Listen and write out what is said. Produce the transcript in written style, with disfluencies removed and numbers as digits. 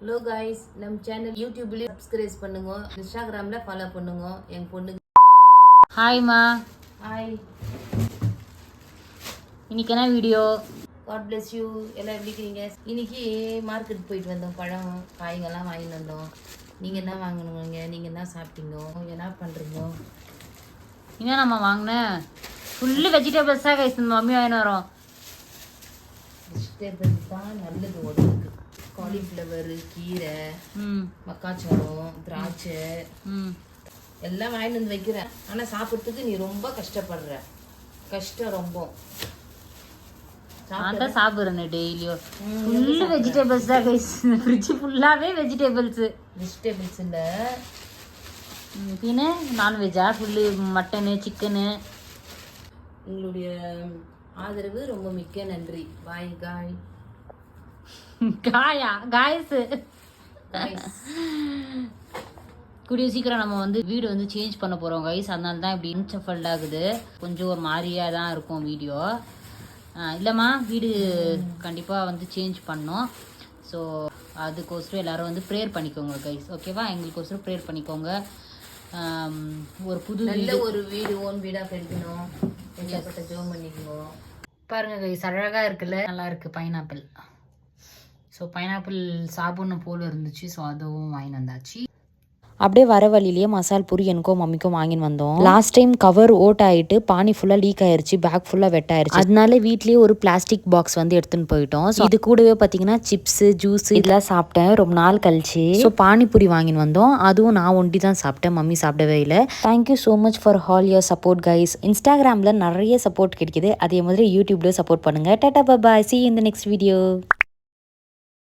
Hello guys, நம்ம channel யூடியூப்லேயும் subscribe பண்ணுங்க, இன்ஸ்டாகிராமில் ஃபாலோ பண்ணுங்க. என் பொண்ணுக்கு ஹாய்மா. ஹாய். இன்னைக்கு என்ன வீடியோ? God bless you. எல்லாம் எப்படி இருக்கீங்க? இன்னைக்கு மார்க்கெட் போயிட்டு வந்தோம், பழம் காய்கள்லாம் வாங்கிட்டு வந்தோம். நீங்கள் என்ன வாங்கணுங்க? நீங்கள் என்ன சாப்பிட்டீங்க? என்ன பண்ணுறீங்க? என்ன நம்ம வாங்கினேன்? ஃபுல்லு வெஜிடபிள்ஸாக கைஸ் மம்மி வாங்கின்னு வரோம். வெஜிடபிள்ஸ் தான் நல்லது உடம்புக்கு. காலிஃப்ளவர், கீரை, மக்காச்சோளம், திராட்சை எல்லாம் வாங்கிட்டு வந்து வைக்கிறேன். ஆனால் சாப்பிட்றதுக்கு நீ ரொம்ப கஷ்டப்படுற. கஷ்டம் ரொம்ப. நான் தான் சாப்பிட்றேன் டெய்லியும். ஃபுல்லு வெஜிடபிள்ஸ் தான் கைஸ். ஃப்ரிட்ஜ் ஃபுல்லாகவே வெஜிடபிள்ஸு. வெஜிடபிள்ஸ் இல்லை பின்ன நான்வெஜ்ஜா? Full mutton, chicken. உங்களுடைய ஆதரவு ரொம்ப மிக்க நன்றி. பாய் காய். காயா காய்ஸு. கூடிய சீக்கிரம் நம்ம வந்து வீடு வந்து சேஞ்ச் பண்ண போகிறோம் கைஸ். அதனால தான் இப்படி இன்சஃபல்ட் ஆகுது. கொஞ்சம் ஒரு மாதிரியாக தான் இருக்கும் வீடியோ. இல்லைம்மா, வீடு கண்டிப்பாக வந்து சேஞ்ச் பண்ணோம். ஸோ அதுக்கோசரம் எல்லோரும் வந்து ப்ரேயர் பண்ணிக்கோங்க கைஸ், ஓகேவா? எங்களுக்கோசரம் ப்ரேயர் பண்ணிக்கோங்க. ஒரு புது நல்ல ஒரு வீடு, ஓன் வீடாக கிடைக்கணும். ஏற்பட்ட ஜோம் பண்ணிக்கணும். பாருங்கள் கைஸ், அழகாக இருக்குல்ல? நல்லா இருக்குது பைனாப்பிள். ஸோ பைனாப்பிள் சாப்பிட்ணும் போல் இருந்துச்சு. ஸோ அதுவும் வாங்கி வந்தாச்சு. அப்படியே வர வழியிலேயே மசால் பூரி எனக்கும் மம்மிக்கும் வாங்கின்னு வந்தோம். லாஸ்ட் டைம் கவர் ஓட் ஆகிட்டு பானி ஃபுல்லாக லீக் ஆயிருச்சு, பேக் ஃபுல்லாக வெட் ஆயிருச்சு. அதனால வீட்லேயே ஒரு பிளாஸ்டிக் பாக்ஸ் வந்து எடுத்துன்னு போயிட்டோம். ஸோ இது கூடவே பார்த்தீங்கன்னா சிப்ஸு, ஜூஸ் இதெல்லாம் சாப்பிட்டேன் ரொம்ப நாள் கழிச்சு. ஸோ பானிபூரி வாங்கின்னு வந்தோம். அதுவும் நான் ஒண்டி தான் சாப்பிட்டேன், மம்மி சாப்பிடவே இல்லை. Thank you so much for all your support guys. இன்ஸ்டாகிராமில் நிறைய சப்போர்ட் கிடைக்குது, அதே மாதிரி யூடியூப்லேயும் சப்போர்ட் பண்ணுங்கள். டாடா பாய், see you in the next video.